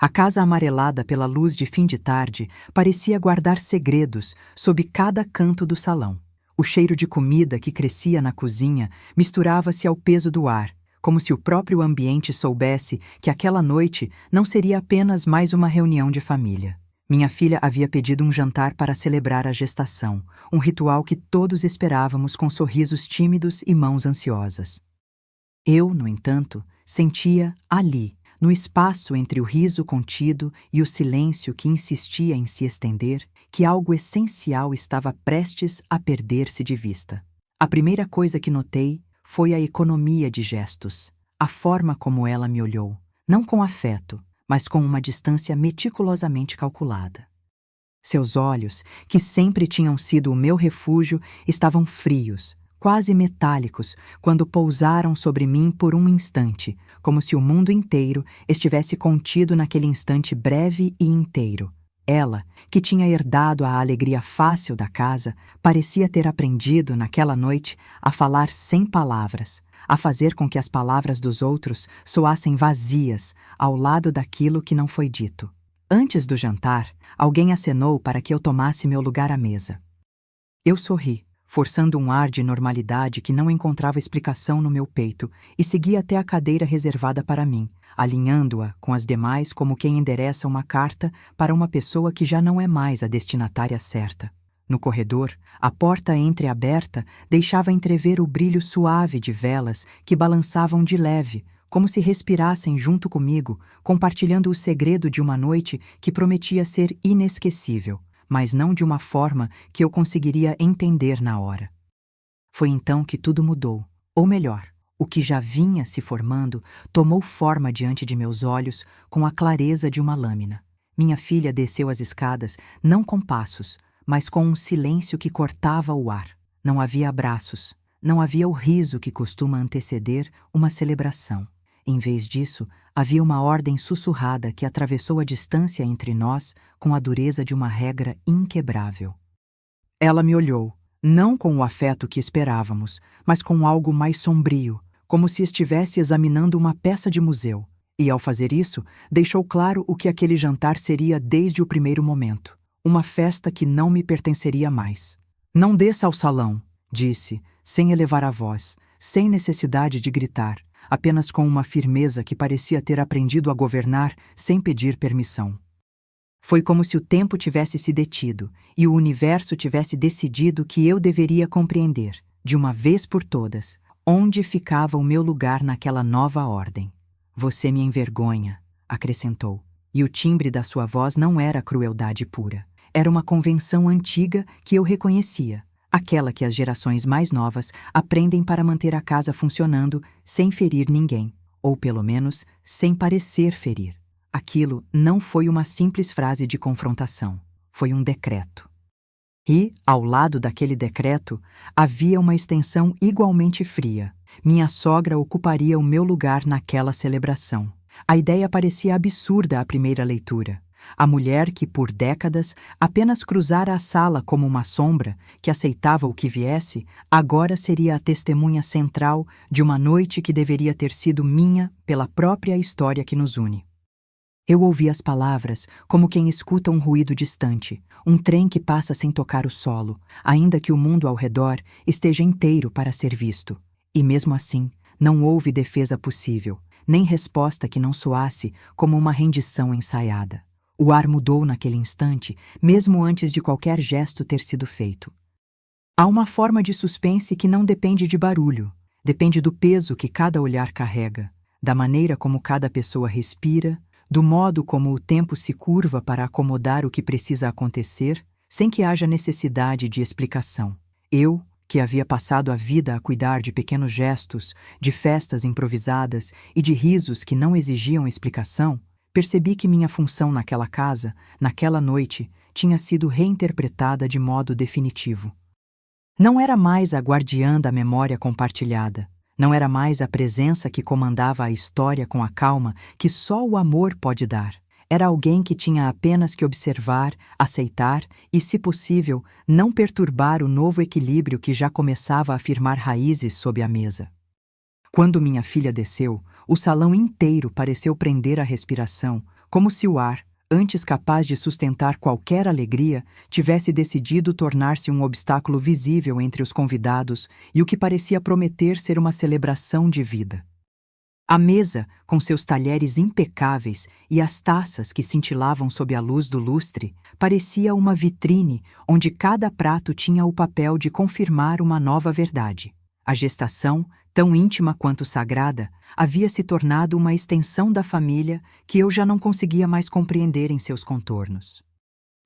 A casa amarelada pela luz de fim de tarde parecia guardar segredos sob cada canto do salão. O cheiro de comida que crescia na cozinha misturava-se ao peso do ar, como se o próprio ambiente soubesse que aquela noite não seria apenas mais uma reunião de família. Minha filha havia pedido um jantar para celebrar a gestação, um ritual que todos esperávamos com sorrisos tímidos e mãos ansiosas. Eu, no entanto, sentia ali, no espaço entre o riso contido e o silêncio que insistia em se estender, que algo essencial estava prestes a perder-se de vista. A primeira coisa que notei foi a economia de gestos, a forma como ela me olhou, não com afeto, mas com uma distância meticulosamente calculada. Seus olhos, que sempre tinham sido o meu refúgio, estavam frios, quase metálicos, quando pousaram sobre mim por um instante, como se o mundo inteiro estivesse contido naquele instante breve e inteiro. Ela, que tinha herdado a alegria fácil da casa, parecia ter aprendido, naquela noite, a falar sem palavras, a fazer com que as palavras dos outros soassem vazias ao lado daquilo que não foi dito. Antes do jantar, alguém acenou para que eu tomasse meu lugar à mesa. Eu sorri, forçando um ar de normalidade que não encontrava explicação no meu peito, e segui até a cadeira reservada para mim, alinhando-a com as demais como quem endereça uma carta para uma pessoa que já não é mais a destinatária certa. No corredor, a porta entreaberta deixava entrever o brilho suave de velas que balançavam de leve, como se respirassem junto comigo, compartilhando o segredo de uma noite que prometia ser inesquecível, mas não de uma forma que eu conseguiria entender na hora. Foi então que tudo mudou, ou melhor, o que já vinha se formando tomou forma diante de meus olhos com a clareza de uma lâmina. Minha filha desceu as escadas, não com passos, mas com um silêncio que cortava o ar. Não havia abraços, não havia o riso que costuma anteceder uma celebração. Em vez disso, havia uma ordem sussurrada que atravessou a distância entre nós com a dureza de uma regra inquebrável. Ela me olhou, não com o afeto que esperávamos, mas com algo mais sombrio, como se estivesse examinando uma peça de museu. E, ao fazer isso, deixou claro o que aquele jantar seria desde o primeiro momento. Uma festa que não me pertenceria mais. Não desça ao salão, disse, sem elevar a voz, sem necessidade de gritar, apenas com uma firmeza que parecia ter aprendido a governar sem pedir permissão. Foi como se o tempo tivesse se detido e o universo tivesse decidido que eu deveria compreender, de uma vez por todas, onde ficava o meu lugar naquela nova ordem. Você me envergonha, acrescentou, e o timbre da sua voz não era crueldade pura. Era uma convenção antiga que eu reconhecia, aquela que as gerações mais novas aprendem para manter a casa funcionando sem ferir ninguém, ou pelo menos sem parecer ferir. Aquilo não foi uma simples frase de confrontação, foi um decreto. E, ao lado daquele decreto, havia uma extensão igualmente fria. Minha sogra ocuparia o meu lugar naquela celebração. A ideia parecia absurda à primeira leitura. A mulher que, por décadas, apenas cruzara a sala como uma sombra, que aceitava o que viesse, agora seria a testemunha central de uma noite que deveria ter sido minha pela própria história que nos une. Eu ouvi as palavras como quem escuta um ruído distante, um trem que passa sem tocar o solo, ainda que o mundo ao redor esteja inteiro para ser visto. E mesmo assim, não houve defesa possível, nem resposta que não soasse como uma rendição ensaiada. O ar mudou naquele instante, mesmo antes de qualquer gesto ter sido feito. Há uma forma de suspense que não depende de barulho, depende do peso que cada olhar carrega, da maneira como cada pessoa respira, do modo como o tempo se curva para acomodar o que precisa acontecer, sem que haja necessidade de explicação. Eu, que havia passado a vida a cuidar de pequenos gestos, de festas improvisadas e de risos que não exigiam explicação, percebi que minha função naquela casa, naquela noite, tinha sido reinterpretada de modo definitivo. Não era mais a guardiã da memória compartilhada. Não era mais a presença que comandava a história com a calma que só o amor pode dar. Era alguém que tinha apenas que observar, aceitar e, se possível, não perturbar o novo equilíbrio que já começava a firmar raízes sob a mesa. Quando minha filha desceu, o salão inteiro pareceu prender a respiração, como se o ar, antes capaz de sustentar qualquer alegria, tivesse decidido tornar-se um obstáculo visível entre os convidados e o que parecia prometer ser uma celebração de vida. A mesa, com seus talheres impecáveis e as taças que cintilavam sob a luz do lustre, parecia uma vitrine onde cada prato tinha o papel de confirmar uma nova verdade. A gestação, tão íntima quanto sagrada, havia se tornado uma extensão da família que eu já não conseguia mais compreender em seus contornos.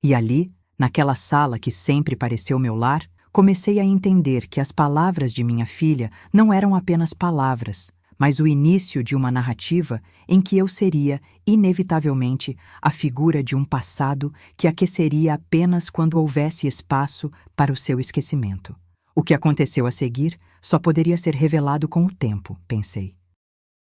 E ali, naquela sala que sempre pareceu meu lar, comecei a entender que as palavras de minha filha não eram apenas palavras, mas o início de uma narrativa em que eu seria, inevitavelmente, a figura de um passado que aqueceria apenas quando houvesse espaço para o seu esquecimento. O que aconteceu a seguir só poderia ser revelado com o tempo, pensei.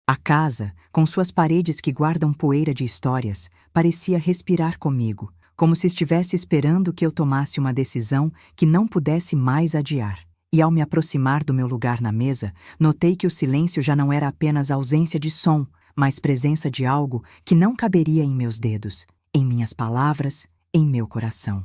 A casa, com suas paredes que guardam poeira de histórias, parecia respirar comigo, como se estivesse esperando que eu tomasse uma decisão que não pudesse mais adiar. E ao me aproximar do meu lugar na mesa, notei que o silêncio já não era apenas ausência de som, mas presença de algo que não caberia em meus dedos, em minhas palavras, em meu coração.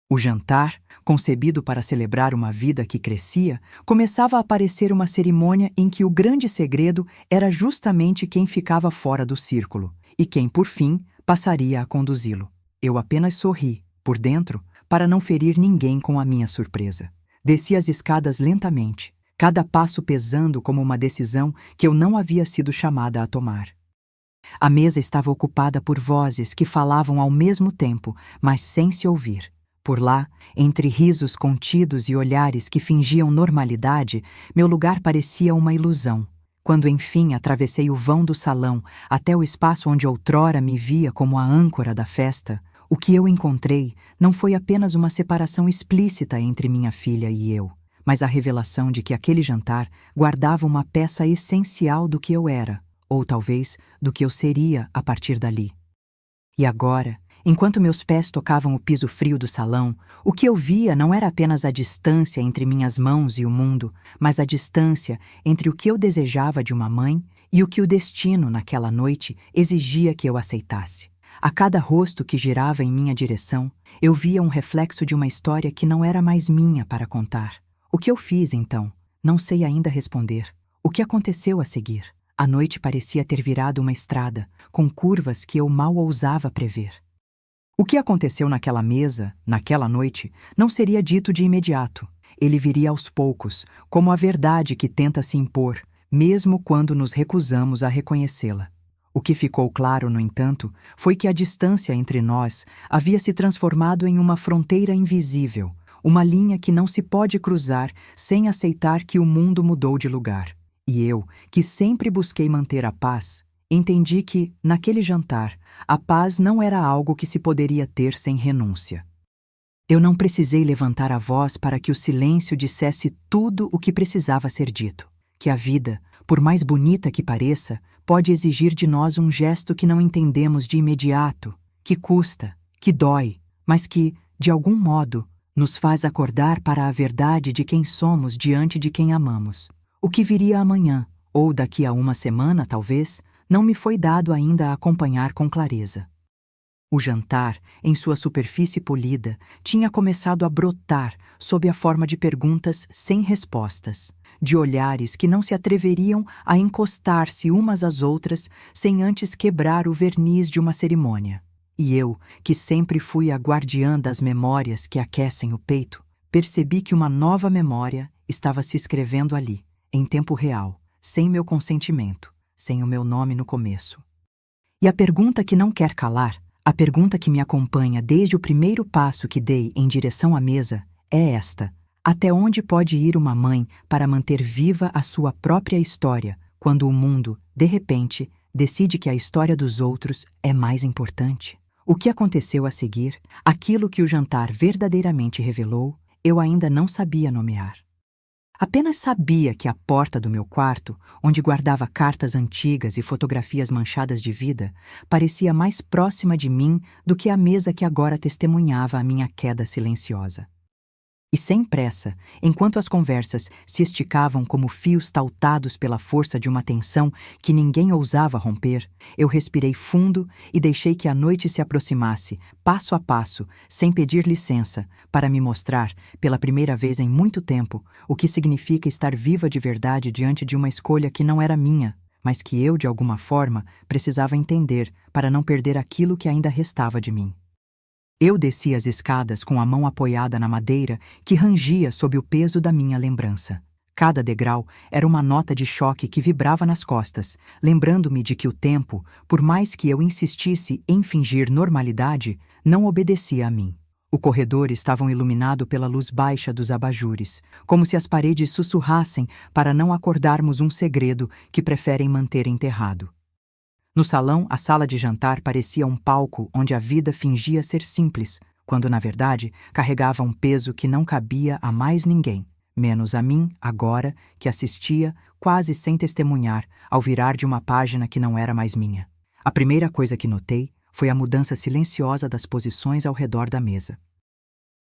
O jantar, concebido para celebrar uma vida que crescia, começava a parecer uma cerimônia em que o grande segredo era justamente quem ficava fora do círculo, e quem, por fim, passaria a conduzi-lo. Eu apenas sorri, por dentro, para não ferir ninguém com a minha surpresa. Desci as escadas lentamente, cada passo pesando como uma decisão que eu não havia sido chamada a tomar. A mesa estava ocupada por vozes que falavam ao mesmo tempo, mas sem se ouvir. Por lá, entre risos contidos e olhares que fingiam normalidade, meu lugar parecia uma ilusão. Quando enfim atravessei o vão do salão até o espaço onde outrora me via como a âncora da festa, o que eu encontrei não foi apenas uma separação explícita entre minha filha e eu, mas a revelação de que aquele jantar guardava uma peça essencial do que eu era, ou talvez do que eu seria a partir dali. E agora, enquanto meus pés tocavam o piso frio do salão, o que eu via não era apenas a distância entre minhas mãos e o mundo, mas a distância entre o que eu desejava de uma mãe e o que o destino, naquela noite, exigia que eu aceitasse. A cada rosto que girava em minha direção, eu via um reflexo de uma história que não era mais minha para contar. O que eu fiz, então? Não sei ainda responder. O que aconteceu a seguir? A noite parecia ter virado uma estrada, com curvas que eu mal ousava prever. O que aconteceu naquela mesa, naquela noite, não seria dito de imediato. Ele viria aos poucos, como a verdade que tenta se impor, mesmo quando nos recusamos a reconhecê-la. O que ficou claro, no entanto, foi que a distância entre nós havia se transformado em uma fronteira invisível, uma linha que não se pode cruzar sem aceitar que o mundo mudou de lugar. E eu, que sempre busquei manter a paz, entendi que, naquele jantar, a paz não era algo que se poderia ter sem renúncia. Eu não precisei levantar a voz para que o silêncio dissesse tudo o que precisava ser dito. Que a vida, por mais bonita que pareça, pode exigir de nós um gesto que não entendemos de imediato, que custa, que dói, mas que, de algum modo, nos faz acordar para a verdade de quem somos diante de quem amamos. O que viria amanhã, ou daqui a uma semana, talvez, não me foi dado ainda a acompanhar com clareza. O jantar, em sua superfície polida, tinha começado a brotar sob a forma de perguntas sem respostas, de olhares que não se atreveriam a encostar-se umas às outras sem antes quebrar o verniz de uma cerimônia. E eu, que sempre fui a guardiã das memórias que aquecem o peito, percebi que uma nova memória estava se escrevendo ali, em tempo real, sem meu consentimento, sem o meu nome no começo. E a pergunta que não quer calar, a pergunta que me acompanha desde o primeiro passo que dei em direção à mesa, é esta: até onde pode ir uma mãe para manter viva a sua própria história, quando o mundo, de repente, decide que a história dos outros é mais importante? O que aconteceu a seguir, aquilo que o jantar verdadeiramente revelou, eu ainda não sabia nomear. Apenas sabia que a porta do meu quarto, onde guardava cartas antigas e fotografias manchadas de vida, parecia mais próxima de mim do que a mesa que agora testemunhava a minha queda silenciosa. E sem pressa, enquanto as conversas se esticavam como fios tautados pela força de uma tensão que ninguém ousava romper, eu respirei fundo e deixei que a noite se aproximasse, passo a passo, sem pedir licença, para me mostrar, pela primeira vez em muito tempo, o que significa estar viva de verdade diante de uma escolha que não era minha, mas que eu, de alguma forma, precisava entender para não perder aquilo que ainda restava de mim. Eu desci as escadas com a mão apoiada na madeira que rangia sob o peso da minha lembrança. Cada degrau era uma nota de choque que vibrava nas costas, lembrando-me de que o tempo, por mais que eu insistisse em fingir normalidade, não obedecia a mim. O corredor estava iluminado pela luz baixa dos abajures, como se as paredes sussurrassem para não acordarmos um segredo que preferem manter enterrado. No salão, a sala de jantar parecia um palco onde a vida fingia ser simples, quando, na verdade, carregava um peso que não cabia a mais ninguém, menos a mim, agora, que assistia, quase sem testemunhar, ao virar de uma página que não era mais minha. A primeira coisa que notei foi a mudança silenciosa das posições ao redor da mesa.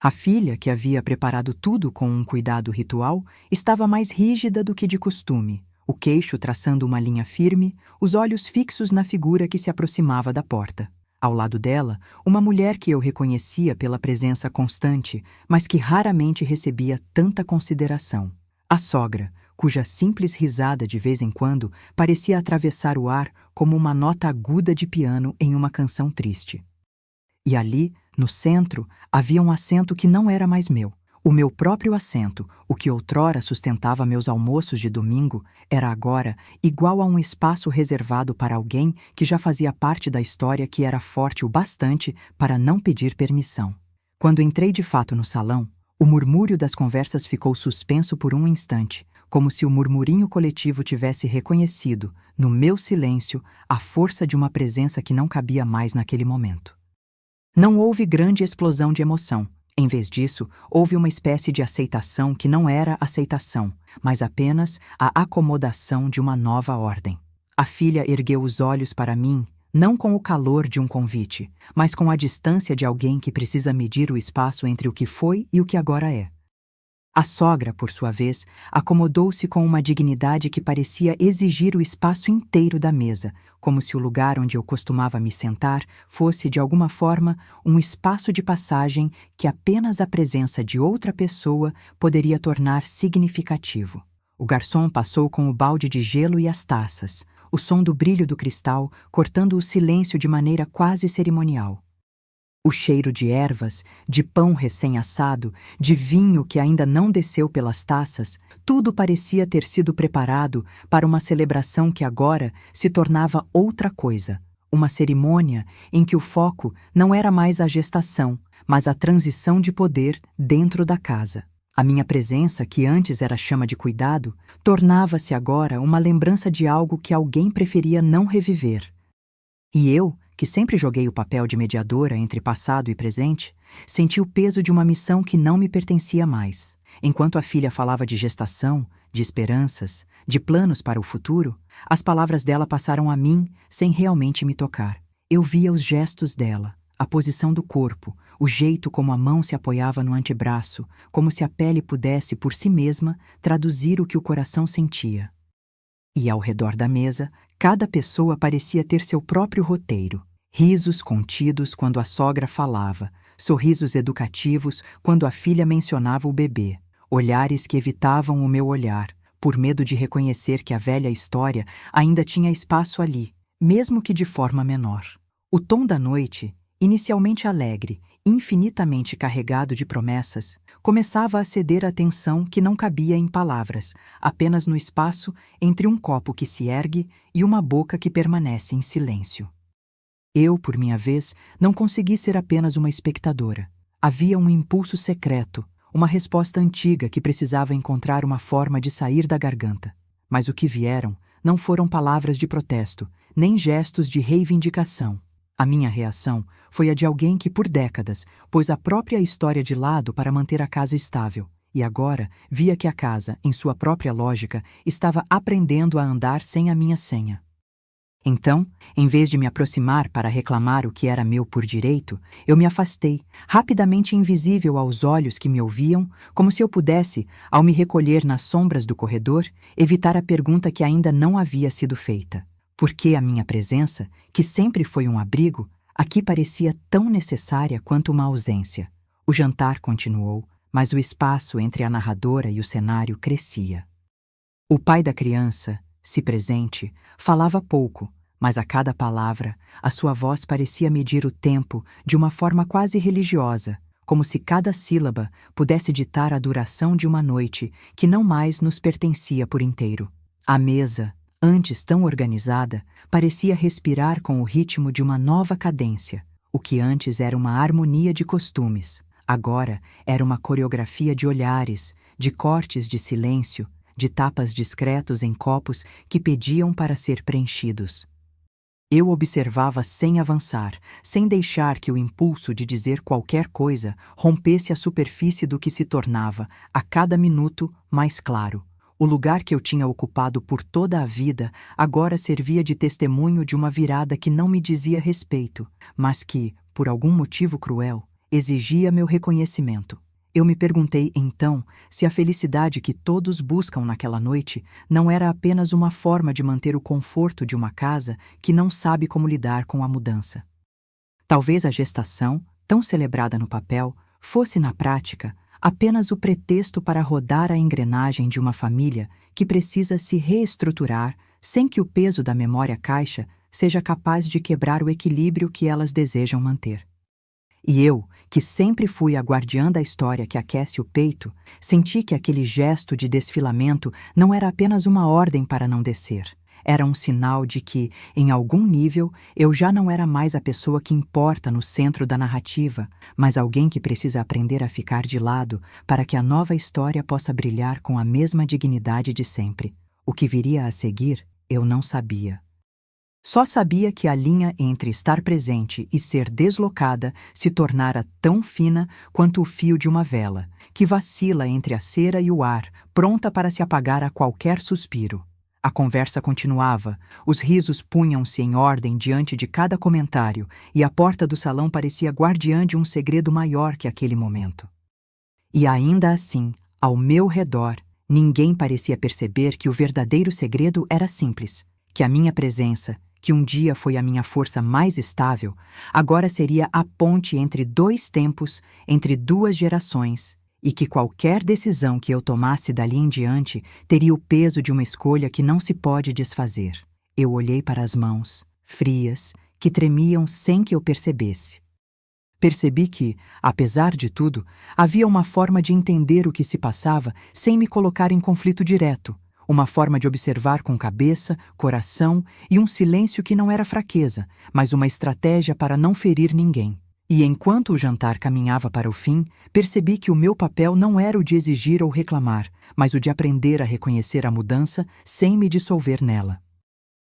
A filha, que havia preparado tudo com um cuidado ritual, estava mais rígida do que de costume, o queixo traçando uma linha firme, os olhos fixos na figura que se aproximava da porta. Ao lado dela, uma mulher que eu reconhecia pela presença constante, mas que raramente recebia tanta consideração. A sogra, cuja simples risada de vez em quando parecia atravessar o ar como uma nota aguda de piano em uma canção triste. E ali, no centro, havia um assento que não era mais meu. O meu próprio assento, o que outrora sustentava meus almoços de domingo, era agora igual a um espaço reservado para alguém que já fazia parte da história que era forte o bastante para não pedir permissão. Quando entrei de fato no salão, o murmúrio das conversas ficou suspenso por um instante, como se o murmurinho coletivo tivesse reconhecido, no meu silêncio, a força de uma presença que não cabia mais naquele momento. Não houve grande explosão de emoção. Em vez disso, houve uma espécie de aceitação que não era aceitação, mas apenas a acomodação de uma nova ordem. A filha ergueu os olhos para mim, não com o calor de um convite, mas com a distância de alguém que precisa medir o espaço entre o que foi e o que agora é. A sogra, por sua vez, acomodou-se com uma dignidade que parecia exigir o espaço inteiro da mesa, como se o lugar onde eu costumava me sentar fosse, de alguma forma, um espaço de passagem que apenas a presença de outra pessoa poderia tornar significativo. O garçom passou com o balde de gelo e as taças, o som do brilho do cristal cortando o silêncio de maneira quase cerimonial. O cheiro de ervas, de pão recém-assado, de vinho que ainda não desceu pelas taças, tudo parecia ter sido preparado para uma celebração que agora se tornava outra coisa, uma cerimônia em que o foco não era mais a gestação, mas a transição de poder dentro da casa. A minha presença, que antes era chama de cuidado, tornava-se agora uma lembrança de algo que alguém preferia não reviver. E eu, que sempre joguei o papel de mediadora entre passado e presente, senti o peso de uma missão que não me pertencia mais. Enquanto a filha falava de gestação, de esperanças, de planos para o futuro, as palavras dela passaram a mim sem realmente me tocar. Eu via os gestos dela, a posição do corpo, o jeito como a mão se apoiava no antebraço, como se a pele pudesse, por si mesma, traduzir o que o coração sentia. E ao redor da mesa, cada pessoa parecia ter seu próprio roteiro. Risos contidos quando a sogra falava, sorrisos educativos quando a filha mencionava o bebê, olhares que evitavam o meu olhar, por medo de reconhecer que a velha história ainda tinha espaço ali, mesmo que de forma menor. O tom da noite, inicialmente alegre, infinitamente carregado de promessas, começava a ceder à tensão que não cabia em palavras, apenas no espaço entre um copo que se ergue e uma boca que permanece em silêncio. Eu, por minha vez, não consegui ser apenas uma espectadora. Havia um impulso secreto, uma resposta antiga que precisava encontrar uma forma de sair da garganta. Mas o que vieram não foram palavras de protesto, nem gestos de reivindicação. A minha reação foi a de alguém que, por décadas, pôs a própria história de lado para manter a casa estável, e agora via que a casa, em sua própria lógica, estava aprendendo a andar sem a minha senha. Então, em vez de me aproximar para reclamar o que era meu por direito, eu me afastei, rapidamente invisível aos olhos que me ouviam, como se eu pudesse, ao me recolher nas sombras do corredor, evitar a pergunta que ainda não havia sido feita. Por que a minha presença, que sempre foi um abrigo, aqui parecia tão necessária quanto uma ausência? O jantar continuou, mas o espaço entre a narradora e o cenário crescia. O pai da criança, se presente, falava pouco, mas a cada palavra, a sua voz parecia medir o tempo de uma forma quase religiosa, como se cada sílaba pudesse ditar a duração de uma noite que não mais nos pertencia por inteiro. A mesa, antes tão organizada, parecia respirar com o ritmo de uma nova cadência. O que antes era uma harmonia de costumes, agora era uma coreografia de olhares, de cortes de silêncio, de tapas discretos em copos que pediam para ser preenchidos. Eu observava sem avançar, sem deixar que o impulso de dizer qualquer coisa rompesse a superfície do que se tornava, a cada minuto, mais claro. O lugar que eu tinha ocupado por toda a vida agora servia de testemunho de uma virada que não me dizia respeito, mas que, por algum motivo cruel, exigia meu reconhecimento. Eu me perguntei, então, se a felicidade que todos buscam naquela noite não era apenas uma forma de manter o conforto de uma casa que não sabe como lidar com a mudança. Talvez a gestação, tão celebrada no papel, fosse, na prática, apenas o pretexto para rodar a engrenagem de uma família que precisa se reestruturar sem que o peso da memória caixa seja capaz de quebrar o equilíbrio que elas desejam manter. E eu, que sempre fui a guardiã da história que aquece o peito, senti que aquele gesto de desfilamento não era apenas uma ordem para não descer. Era um sinal de que, em algum nível, eu já não era mais a pessoa que importa no centro da narrativa, mas alguém que precisa aprender a ficar de lado para que a nova história possa brilhar com a mesma dignidade de sempre. O que viria a seguir, eu não sabia. Só sabia que a linha entre estar presente e ser deslocada se tornara tão fina quanto o fio de uma vela, que vacila entre a cera e o ar, pronta para se apagar a qualquer suspiro. A conversa continuava, os risos punham-se em ordem diante de cada comentário, e a porta do salão parecia guardiã de um segredo maior que aquele momento. E ainda assim, ao meu redor, ninguém parecia perceber que o verdadeiro segredo era simples, que a minha presença, que um dia foi a minha força mais estável, agora seria a ponte entre dois tempos, entre duas gerações, e que qualquer decisão que eu tomasse dali em diante teria o peso de uma escolha que não se pode desfazer. Eu olhei para as mãos, frias, que tremiam sem que eu percebesse. Percebi que, apesar de tudo, havia uma forma de entender o que se passava sem me colocar em conflito direto, uma forma de observar com cabeça, coração e um silêncio que não era fraqueza, mas uma estratégia para não ferir ninguém. E enquanto o jantar caminhava para o fim, percebi que o meu papel não era o de exigir ou reclamar, mas o de aprender a reconhecer a mudança sem me dissolver nela.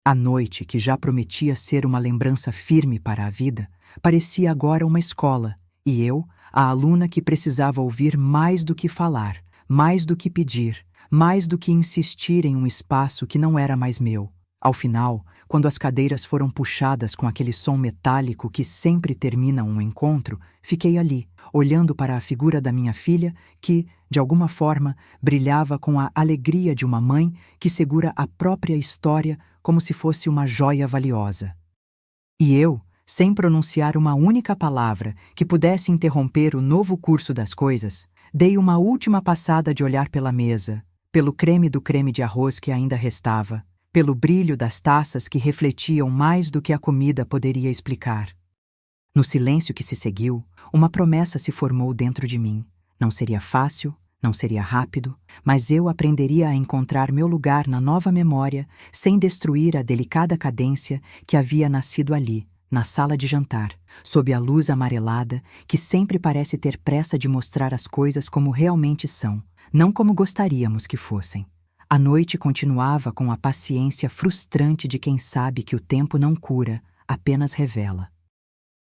A noite, que já prometia ser uma lembrança firme para a vida, parecia agora uma escola, e eu, a aluna que precisava ouvir mais do que falar, mais do que pedir, mais do que insistir em um espaço que não era mais meu. Ao final, quando as cadeiras foram puxadas com aquele som metálico que sempre termina um encontro, fiquei ali, olhando para a figura da minha filha que, de alguma forma, brilhava com a alegria de uma mãe que segura a própria história como se fosse uma joia valiosa. E eu, sem pronunciar uma única palavra que pudesse interromper o novo curso das coisas, dei uma última passada de olhar pela mesa, pelo creme do creme de arroz que ainda restava, pelo brilho das taças que refletiam mais do que a comida poderia explicar. No silêncio que se seguiu, uma promessa se formou dentro de mim. Não seria fácil, não seria rápido, mas eu aprenderia a encontrar meu lugar na nova memória sem destruir a delicada cadência que havia nascido ali, na sala de jantar, sob a luz amarelada que sempre parece ter pressa de mostrar as coisas como realmente são, não como gostaríamos que fossem. A noite continuava com a paciência frustrante de quem sabe que o tempo não cura, apenas revela.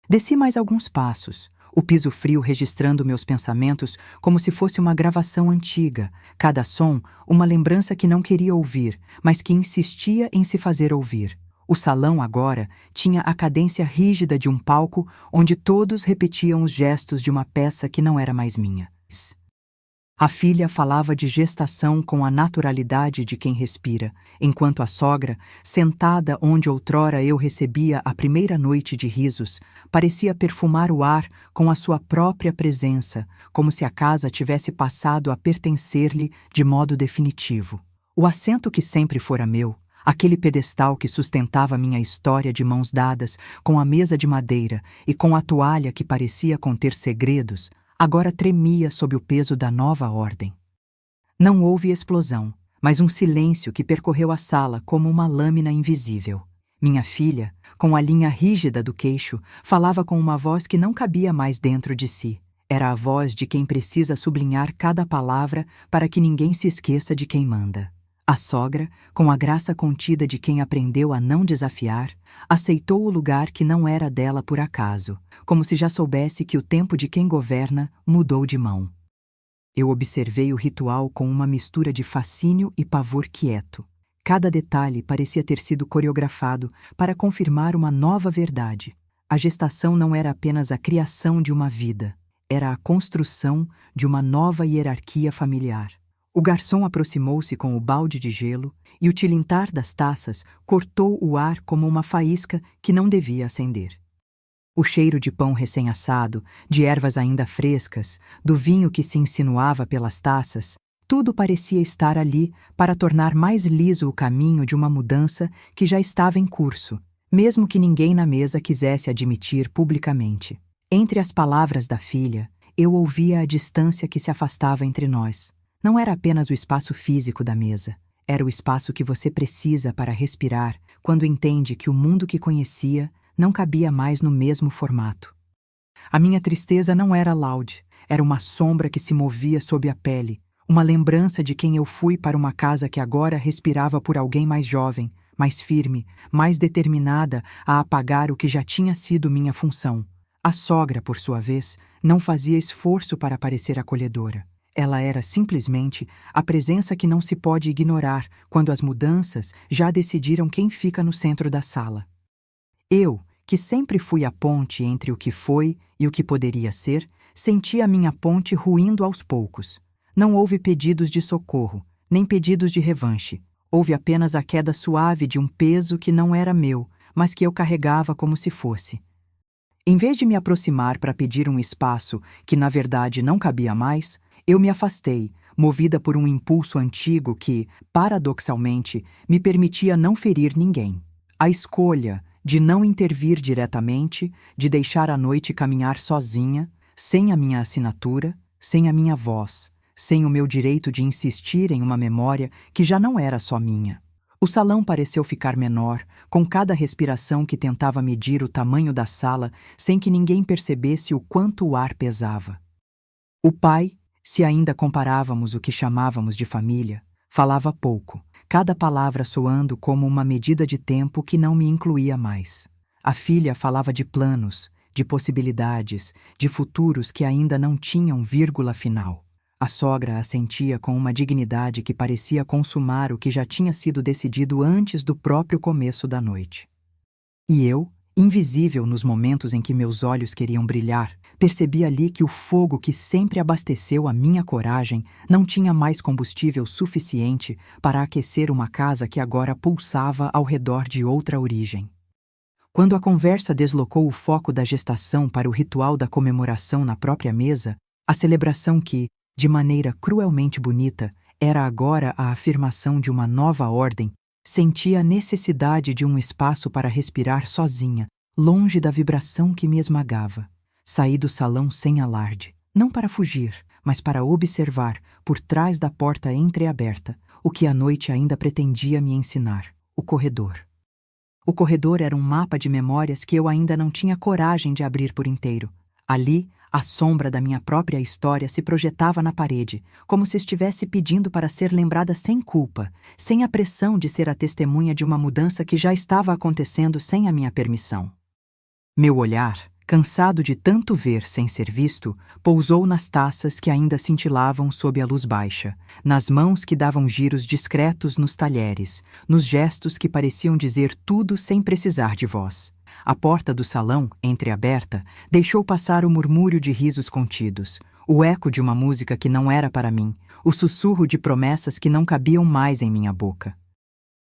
Desci mais alguns passos, o piso frio registrando meus pensamentos como se fosse uma gravação antiga, cada som uma lembrança que não queria ouvir, mas que insistia em se fazer ouvir. O salão agora tinha a cadência rígida de um palco onde todos repetiam os gestos de uma peça que não era mais minha. A filha falava de gestação com a naturalidade de quem respira, enquanto a sogra, sentada onde outrora eu recebia a primeira noite de risos, parecia perfumar o ar com a sua própria presença, como se a casa tivesse passado a pertencer-lhe de modo definitivo. O assento que sempre fora meu, aquele pedestal que sustentava minha história de mãos dadas, com a mesa de madeira e com a toalha que parecia conter segredos, agora tremia sob o peso da nova ordem. Não houve explosão, mas um silêncio que percorreu a sala como uma lâmina invisível. Minha filha, com a linha rígida do queixo, falava com uma voz que não cabia mais dentro de si. Era a voz de quem precisa sublinhar cada palavra para que ninguém se esqueça de quem manda. A sogra, com a graça contida de quem aprendeu a não desafiar, aceitou o lugar que não era dela por acaso, como se já soubesse que o tempo de quem governa mudou de mão. Eu observei o ritual com uma mistura de fascínio e pavor quieto. Cada detalhe parecia ter sido coreografado para confirmar uma nova verdade. A gestação não era apenas a criação de uma vida, era a construção de uma nova hierarquia familiar. O garçom aproximou-se com o balde de gelo e o tilintar das taças cortou o ar como uma faísca que não devia acender. O cheiro de pão recém-assado, de ervas ainda frescas, do vinho que se insinuava pelas taças, tudo parecia estar ali para tornar mais liso o caminho de uma mudança que já estava em curso, mesmo que ninguém na mesa quisesse admitir publicamente. Entre as palavras da filha, eu ouvia a distância que se afastava entre nós. Não era apenas o espaço físico da mesa, era o espaço que você precisa para respirar quando entende que o mundo que conhecia não cabia mais no mesmo formato. A minha tristeza não era laude, era uma sombra que se movia sob a pele, uma lembrança de quem eu fui para uma casa que agora respirava por alguém mais jovem, mais firme, mais determinada a apagar o que já tinha sido minha função. A sogra, por sua vez, não fazia esforço para parecer acolhedora. Ela era simplesmente a presença que não se pode ignorar quando as mudanças já decidiram quem fica no centro da sala. Eu, que sempre fui a ponte entre o que foi e o que poderia ser, senti a minha ponte ruindo aos poucos. Não houve pedidos de socorro, nem pedidos de revanche. Houve apenas a queda suave de um peso que não era meu, mas que eu carregava como se fosse. Em vez de me aproximar para pedir um espaço que na verdade não cabia mais, eu me afastei, movida por um impulso antigo que, paradoxalmente, me permitia não ferir ninguém. A escolha de não intervir diretamente, de deixar a noite caminhar sozinha, sem a minha assinatura, sem a minha voz, sem o meu direito de insistir em uma memória que já não era só minha. O salão pareceu ficar menor, com cada respiração que tentava medir o tamanho da sala sem que ninguém percebesse o quanto o ar pesava. O pai, se ainda comparávamos o que chamávamos de família, falava pouco, cada palavra soando como uma medida de tempo que não me incluía mais. A filha falava de planos, de possibilidades, de futuros que ainda não tinham vírgula final. A sogra assentia com uma dignidade que parecia consumar o que já tinha sido decidido antes do próprio começo da noite. E eu, invisível nos momentos em que meus olhos queriam brilhar, percebi ali que o fogo que sempre abasteceu a minha coragem não tinha mais combustível suficiente para aquecer uma casa que agora pulsava ao redor de outra origem. Quando a conversa deslocou o foco da gestação para o ritual da comemoração na própria mesa, a celebração que, de maneira cruelmente bonita, era agora a afirmação de uma nova ordem, senti a necessidade de um espaço para respirar sozinha, longe da vibração que me esmagava. Saí do salão sem alarde, não para fugir, mas para observar, por trás da porta entreaberta, o que a noite ainda pretendia me ensinar: o corredor. O corredor era um mapa de memórias que eu ainda não tinha coragem de abrir por inteiro. Ali, a sombra da minha própria história se projetava na parede, como se estivesse pedindo para ser lembrada sem culpa, sem a pressão de ser a testemunha de uma mudança que já estava acontecendo sem a minha permissão. Meu olhar, cansado de tanto ver sem ser visto, pousou nas taças que ainda cintilavam sob a luz baixa, nas mãos que davam giros discretos nos talheres, nos gestos que pareciam dizer tudo sem precisar de voz. A porta do salão, entreaberta, deixou passar o murmúrio de risos contidos, o eco de uma música que não era para mim, o sussurro de promessas que não cabiam mais em minha boca.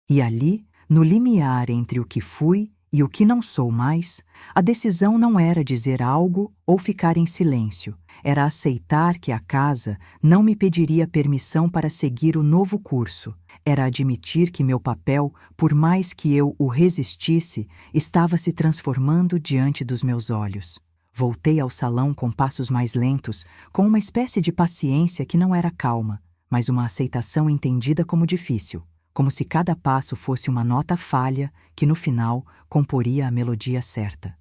E ali, no limiar entre o que fui e o que não sou mais, a decisão não era dizer algo ou ficar em silêncio, era aceitar que a casa não me pediria permissão para seguir o novo curso, era admitir que meu papel, por mais que eu o resistisse, estava se transformando diante dos meus olhos. Voltei ao salão com passos mais lentos, com uma espécie de paciência que não era calma, mas uma aceitação entendida como difícil, como se cada passo fosse uma nota falha que, no final, comporia a melodia certa.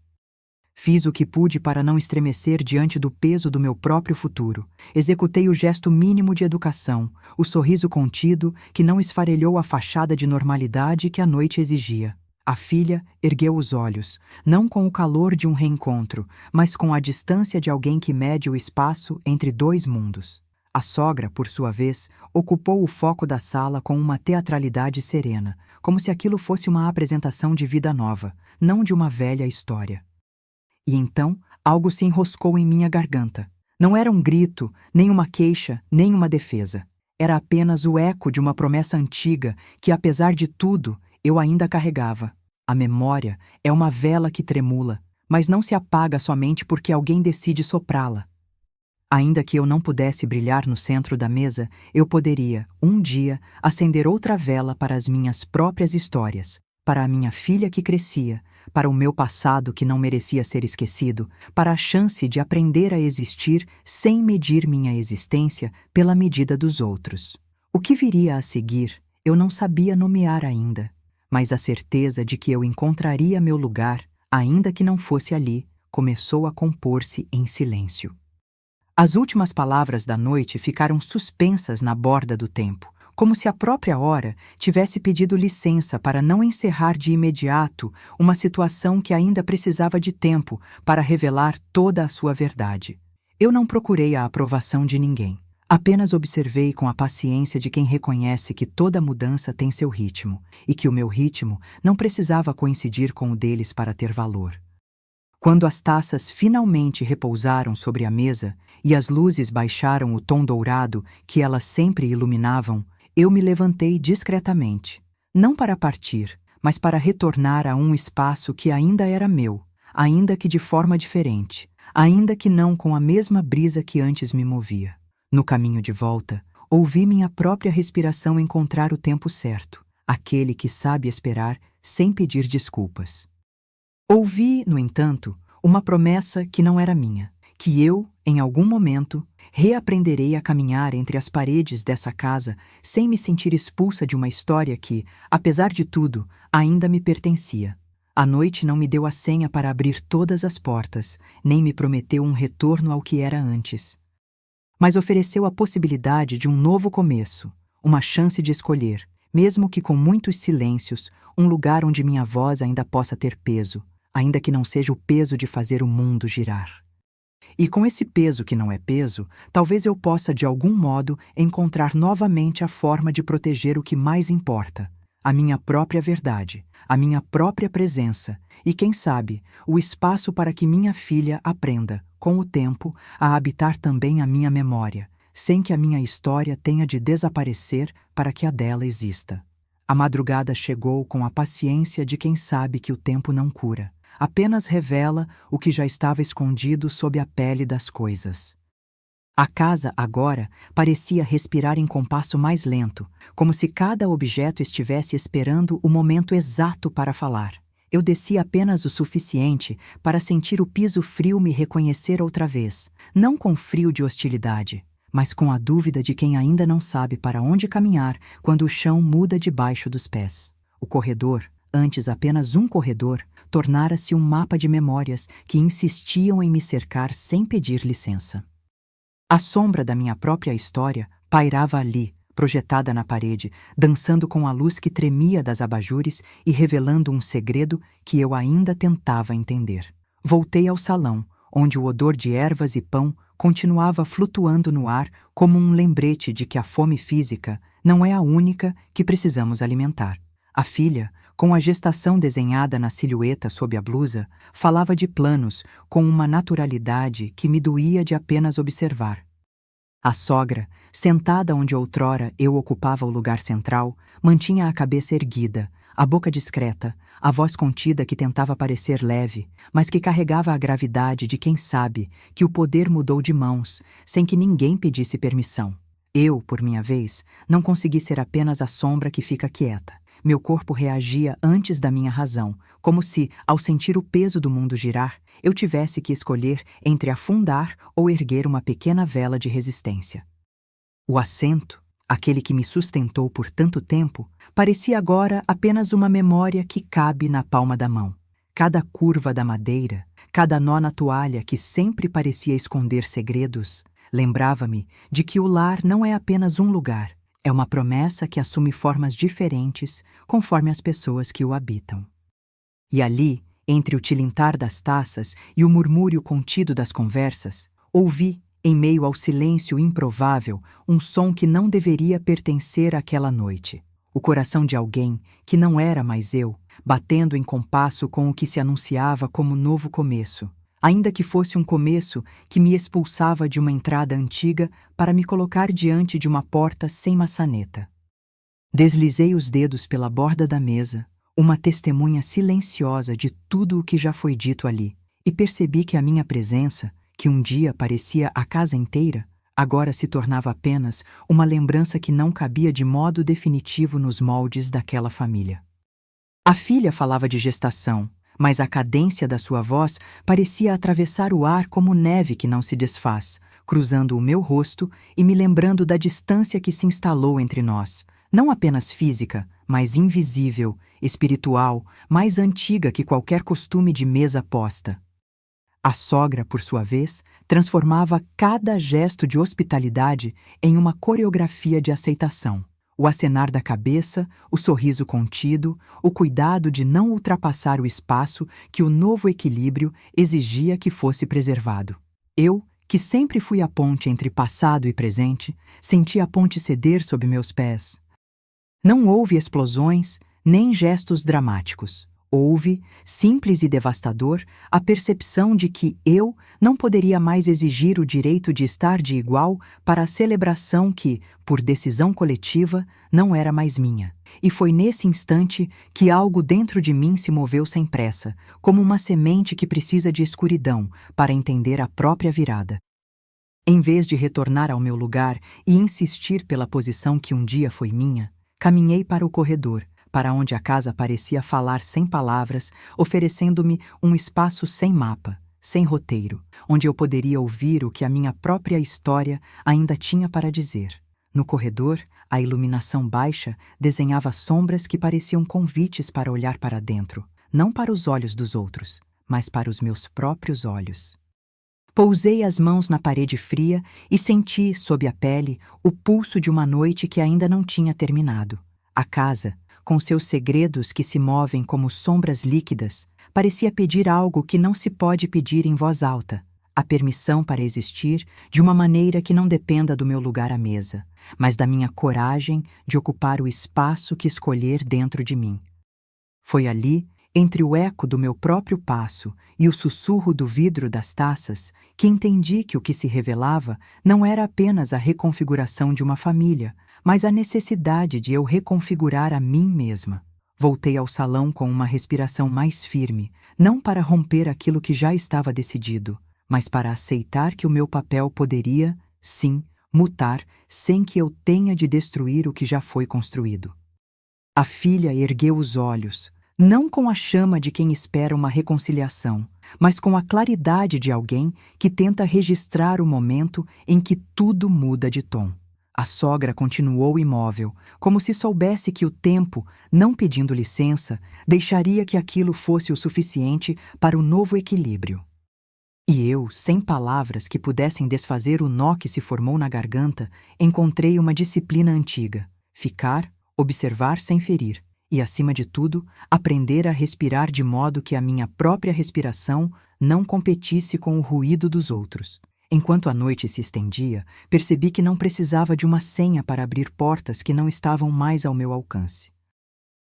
Fiz o que pude para não estremecer diante do peso do meu próprio futuro. Executei o gesto mínimo de educação, o sorriso contido que não esfarelhou a fachada de normalidade que a noite exigia. A filha ergueu os olhos, não com o calor de um reencontro, mas com a distância de alguém que mede o espaço entre dois mundos. A sogra, por sua vez, ocupou o foco da sala com uma teatralidade serena, como se aquilo fosse uma apresentação de vida nova, não de uma velha história. E então, algo se enroscou em minha garganta. Não era um grito, nem uma queixa, nem uma defesa. Era apenas o eco de uma promessa antiga que, apesar de tudo, eu ainda carregava. A memória é uma vela que tremula, mas não se apaga somente porque alguém decide soprá-la. Ainda que eu não pudesse brilhar no centro da mesa, eu poderia, um dia, acender outra vela para as minhas próprias histórias, para a minha filha que crescia, para o meu passado que não merecia ser esquecido, para a chance de aprender a existir sem medir minha existência pela medida dos outros. O que viria a seguir, eu não sabia nomear ainda, mas a certeza de que eu encontraria meu lugar, ainda que não fosse ali, começou a compor-se em silêncio. As últimas palavras da noite ficaram suspensas na borda do tempo, como se a própria hora tivesse pedido licença para não encerrar de imediato uma situação que ainda precisava de tempo para revelar toda a sua verdade. Eu não procurei a aprovação de ninguém. Apenas observei com a paciência de quem reconhece que toda mudança tem seu ritmo, e que o meu ritmo não precisava coincidir com o deles para ter valor. Quando as taças finalmente repousaram sobre a mesa e as luzes baixaram o tom dourado que elas sempre iluminavam, eu me levantei discretamente, não para partir, mas para retornar a um espaço que ainda era meu, ainda que de forma diferente, ainda que não com a mesma brisa que antes me movia. No caminho de volta, ouvi minha própria respiração encontrar o tempo certo, aquele que sabe esperar sem pedir desculpas. Ouvi, no entanto, uma promessa que não era minha, que eu, em algum momento, reaprenderei a caminhar entre as paredes dessa casa sem me sentir expulsa de uma história que, apesar de tudo, ainda me pertencia. A noite não me deu a senha para abrir todas as portas, nem me prometeu um retorno ao que era antes. Mas ofereceu a possibilidade de um novo começo, uma chance de escolher, mesmo que com muitos silêncios, um lugar onde minha voz ainda possa ter peso, ainda que não seja o peso de fazer o mundo girar. E com esse peso que não é peso, talvez eu possa, de algum modo, encontrar novamente a forma de proteger o que mais importa, a minha própria verdade, a minha própria presença e, quem sabe, o espaço para que minha filha aprenda, com o tempo, a habitar também a minha memória, sem que a minha história tenha de desaparecer para que a dela exista. A madrugada chegou com a paciência de quem sabe que o tempo não cura, apenas revela o que já estava escondido sob a pele das coisas. A casa, agora, parecia respirar em compasso mais lento, como se cada objeto estivesse esperando o momento exato para falar. Eu desci apenas o suficiente para sentir o piso frio me reconhecer outra vez, não com frio de hostilidade, mas com a dúvida de quem ainda não sabe para onde caminhar quando o chão muda debaixo dos pés. O corredor, antes apenas um corredor, tornara-se um mapa de memórias que insistiam em me cercar sem pedir licença. A sombra da minha própria história pairava ali, projetada na parede, dançando com a luz que tremia das abajures e revelando um segredo que eu ainda tentava entender. Voltei ao salão, onde o odor de ervas e pão continuava flutuando no ar como um lembrete de que a fome física não é a única que precisamos alimentar. A filha, com a gestação desenhada na silhueta sob a blusa, falava de planos com uma naturalidade que me doía de apenas observar. A sogra, sentada onde outrora eu ocupava o lugar central, mantinha a cabeça erguida, a boca discreta, a voz contida que tentava parecer leve, mas que carregava a gravidade de quem sabe que o poder mudou de mãos, sem que ninguém pedisse permissão. Eu, por minha vez, não consegui ser apenas a sombra que fica quieta. Meu corpo reagia antes da minha razão, como se, ao sentir o peso do mundo girar, eu tivesse que escolher entre afundar ou erguer uma pequena vela de resistência. O assento, aquele que me sustentou por tanto tempo, parecia agora apenas uma memória que cabe na palma da mão. Cada curva da madeira, cada nó na toalha que sempre parecia esconder segredos, lembrava-me de que o lar não é apenas um lugar, é uma promessa que assume formas diferentes conforme as pessoas que o habitam. E ali, entre o tilintar das taças e o murmúrio contido das conversas, ouvi, em meio ao silêncio improvável, um som que não deveria pertencer àquela noite. O coração de alguém, que não era mais eu, batendo em compasso com o que se anunciava como novo começo, ainda que fosse um começo que me expulsava de uma entrada antiga para me colocar diante de uma porta sem maçaneta. Deslizei os dedos pela borda da mesa, uma testemunha silenciosa de tudo o que já foi dito ali, e percebi que a minha presença, que um dia parecia a casa inteira, agora se tornava apenas uma lembrança que não cabia de modo definitivo nos moldes daquela família. A filha falava de gestação, mas a cadência da sua voz parecia atravessar o ar como neve que não se desfaz, cruzando o meu rosto e me lembrando da distância que se instalou entre nós, não apenas física, mas invisível, espiritual, mais antiga que qualquer costume de mesa posta. A sogra, por sua vez, transformava cada gesto de hospitalidade em uma coreografia de aceitação. O acenar da cabeça, o sorriso contido, o cuidado de não ultrapassar o espaço que o novo equilíbrio exigia que fosse preservado. Eu, que sempre fui a ponte entre passado e presente, senti a ponte ceder sob meus pés. Não houve explosões, nem gestos dramáticos. Houve, simples e devastador, a percepção de que eu não poderia mais exigir o direito de estar de igual para a celebração que, por decisão coletiva, não era mais minha. E foi nesse instante que algo dentro de mim se moveu sem pressa, como uma semente que precisa de escuridão para entender a própria virada. Em vez de retornar ao meu lugar e insistir pela posição que um dia foi minha, caminhei para o corredor, para onde a casa parecia falar sem palavras, oferecendo-me um espaço sem mapa, sem roteiro, onde eu poderia ouvir o que a minha própria história ainda tinha para dizer. No corredor, a iluminação baixa desenhava sombras que pareciam convites para olhar para dentro, não para os olhos dos outros, mas para os meus próprios olhos. Pousei as mãos na parede fria e senti, sob a pele, o pulso de uma noite que ainda não tinha terminado. A casa, com seus segredos que se movem como sombras líquidas, parecia pedir algo que não se pode pedir em voz alta, a permissão para existir de uma maneira que não dependa do meu lugar à mesa, mas da minha coragem de ocupar o espaço que escolher dentro de mim. Foi ali, entre o eco do meu próprio passo e o sussurro do vidro das taças, que entendi que o que se revelava não era apenas a reconfiguração de uma família, mas a necessidade de eu reconfigurar a mim mesma. Voltei ao salão com uma respiração mais firme, não para romper aquilo que já estava decidido, mas para aceitar que o meu papel poderia, sim, mutar sem que eu tenha de destruir o que já foi construído. A filha ergueu os olhos, não com a chama de quem espera uma reconciliação, mas com a claridade de alguém que tenta registrar o momento em que tudo muda de tom. A sogra continuou imóvel, como se soubesse que o tempo, não pedindo licença, deixaria que aquilo fosse o suficiente para o novo equilíbrio. E eu, sem palavras que pudessem desfazer o nó que se formou na garganta, encontrei uma disciplina antiga: ficar, observar sem ferir, e, acima de tudo, aprender a respirar de modo que a minha própria respiração não competisse com o ruído dos outros. Enquanto a noite se estendia, percebi que não precisava de uma senha para abrir portas que não estavam mais ao meu alcance.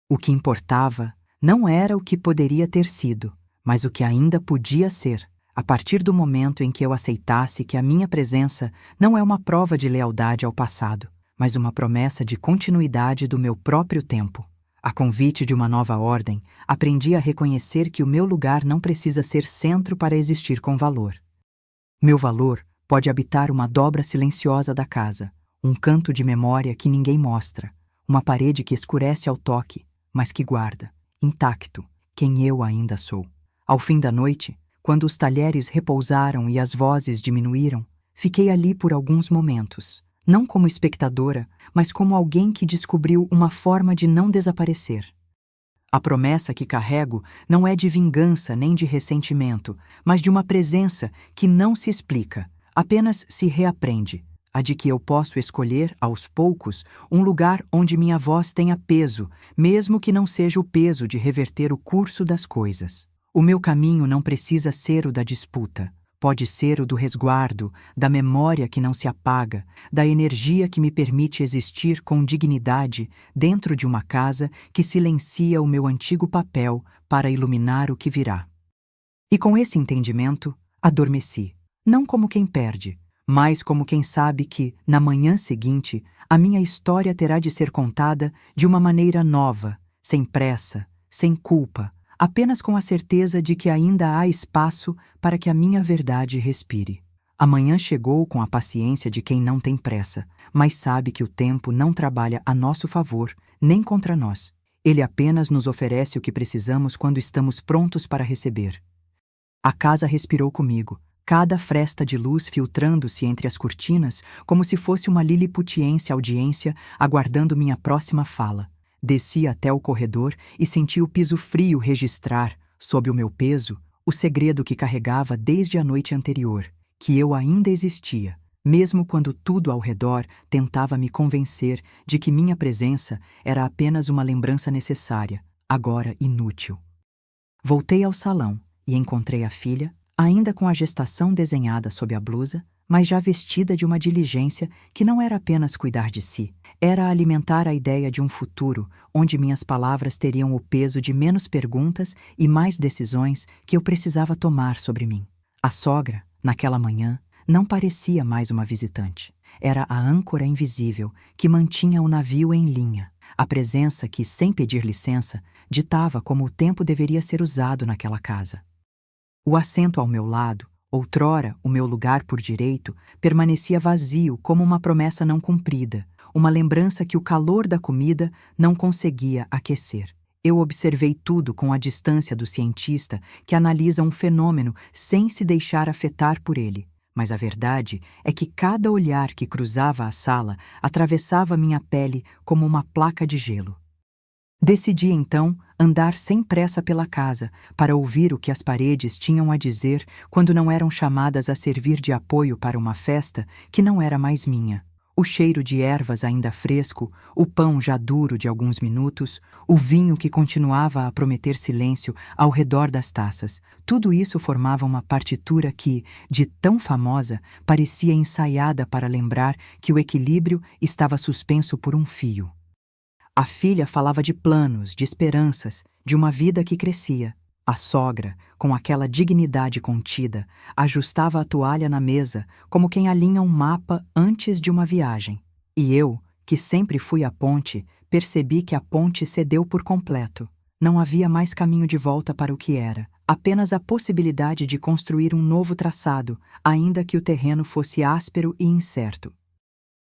O que importava não era o que poderia ter sido, mas o que ainda podia ser, a partir do momento em que eu aceitasse que a minha presença não é uma prova de lealdade ao passado, mas uma promessa de continuidade do meu próprio tempo. A convite de uma nova ordem, aprendi a reconhecer que o meu lugar não precisa ser centro para existir com valor. Meu valor pode habitar uma dobra silenciosa da casa, um canto de memória que ninguém mostra, uma parede que escurece ao toque, mas que guarda, intacto, quem eu ainda sou. Ao fim da noite, quando os talheres repousaram e as vozes diminuíram, fiquei ali por alguns momentos, não como espectadora, mas como alguém que descobriu uma forma de não desaparecer. A promessa que carrego não é de vingança nem de ressentimento, mas de uma presença que não se explica, apenas se reaprende, a de que eu posso escolher, aos poucos, um lugar onde minha voz tenha peso, mesmo que não seja o peso de reverter o curso das coisas. O meu caminho não precisa ser o da disputa. Pode ser o do resguardo, da memória que não se apaga, da energia que me permite existir com dignidade dentro de uma casa que silencia o meu antigo papel para iluminar o que virá. E com esse entendimento, adormeci, não como quem perde, mas como quem sabe que, na manhã seguinte, a minha história terá de ser contada de uma maneira nova, sem pressa, sem culpa, apenas com a certeza de que ainda há espaço para que a minha verdade respire. Amanhã chegou com a paciência de quem não tem pressa, mas sabe que o tempo não trabalha a nosso favor, nem contra nós. Ele apenas nos oferece o que precisamos quando estamos prontos para receber. A casa respirou comigo, cada fresta de luz filtrando-se entre as cortinas como se fosse uma liliputiense audiência aguardando minha próxima fala. Desci até o corredor e senti o piso frio registrar, sob o meu peso, o segredo que carregava desde a noite anterior, que eu ainda existia, mesmo quando tudo ao redor tentava me convencer de que minha presença era apenas uma lembrança necessária, agora inútil. Voltei ao salão e encontrei a filha, ainda com a gestação desenhada sob a blusa, mas já vestida de uma diligência que não era apenas cuidar de si, era alimentar a ideia de um futuro onde minhas palavras teriam o peso de menos perguntas e mais decisões que eu precisava tomar sobre mim. A sogra, naquela manhã, não parecia mais uma visitante. Era a âncora invisível que mantinha o navio em linha, a presença que, sem pedir licença, ditava como o tempo deveria ser usado naquela casa. O assento ao meu lado, outrora o meu lugar por direito, permanecia vazio como uma promessa não cumprida, uma lembrança que o calor da comida não conseguia aquecer. Eu observei tudo com a distância do cientista que analisa um fenômeno sem se deixar afetar por ele. Mas a verdade é que cada olhar que cruzava a sala atravessava minha pele como uma placa de gelo. Decidi, então, andar sem pressa pela casa para ouvir o que as paredes tinham a dizer quando não eram chamadas a servir de apoio para uma festa que não era mais minha. O cheiro de ervas ainda fresco, o pão já duro de alguns minutos, o vinho que continuava a prometer silêncio ao redor das taças, tudo isso formava uma partitura que, de tão famosa, parecia ensaiada para lembrar que o equilíbrio estava suspenso por um fio. A filha falava de planos, de esperanças, de uma vida que crescia. A sogra, com aquela dignidade contida, ajustava a toalha na mesa como quem alinha um mapa antes de uma viagem. E eu, que sempre fui a ponte, percebi que a ponte cedeu por completo. Não havia mais caminho de volta para o que era, apenas a possibilidade de construir um novo traçado, ainda que o terreno fosse áspero e incerto.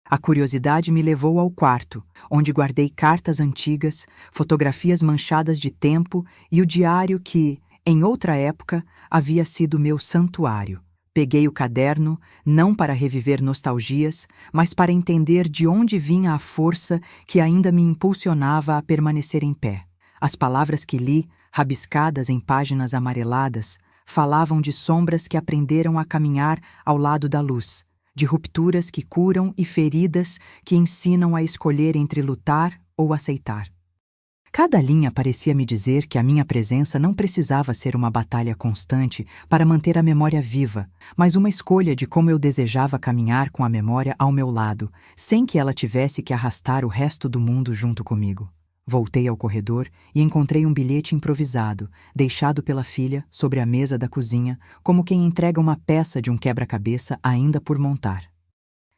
A curiosidade me levou ao quarto, onde guardei cartas antigas, fotografias manchadas de tempo e o diário que, em outra época, havia sido meu santuário. Peguei o caderno, não para reviver nostalgias, mas para entender de onde vinha a força que ainda me impulsionava a permanecer em pé. As palavras que li, rabiscadas em páginas amareladas, falavam de sombras que aprenderam a caminhar ao lado da luz, de rupturas que curam e feridas que ensinam a escolher entre lutar ou aceitar. Cada linha parecia me dizer que a minha presença não precisava ser uma batalha constante para manter a memória viva, mas uma escolha de como eu desejava caminhar com a memória ao meu lado, sem que ela tivesse que arrastar o resto do mundo junto comigo. Voltei ao corredor e encontrei um bilhete improvisado, deixado pela filha sobre a mesa da cozinha, como quem entrega uma peça de um quebra-cabeça ainda por montar.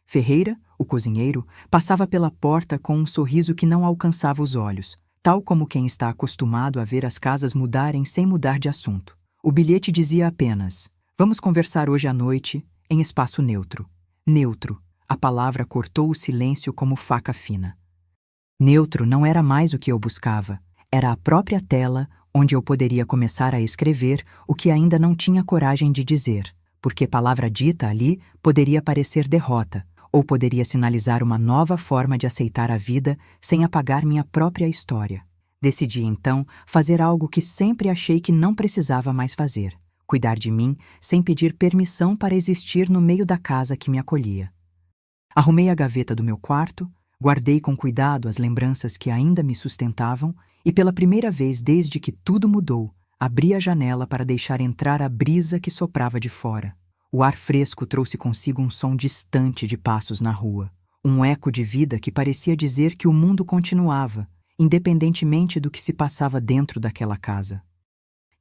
Ferreira, o cozinheiro, passava pela porta com um sorriso que não alcançava os olhos, tal como quem está acostumado a ver as casas mudarem sem mudar de assunto. O bilhete dizia apenas: "Vamos conversar hoje à noite, em espaço neutro." Neutro. A palavra cortou o silêncio como faca fina. Neutro não era mais o que eu buscava. Era a própria tela onde eu poderia começar a escrever o que ainda não tinha coragem de dizer, porque palavra dita ali poderia parecer derrota, ou poderia sinalizar uma nova forma de aceitar a vida sem apagar minha própria história. Decidi, então, fazer algo que sempre achei que não precisava mais fazer: cuidar de mim sem pedir permissão para existir no meio da casa que me acolhia. Arrumei a gaveta do meu quarto, guardei com cuidado as lembranças que ainda me sustentavam e, pela primeira vez desde que tudo mudou, abri a janela para deixar entrar a brisa que soprava de fora. O ar fresco trouxe consigo um som distante de passos na rua, um eco de vida que parecia dizer que o mundo continuava, independentemente do que se passava dentro daquela casa.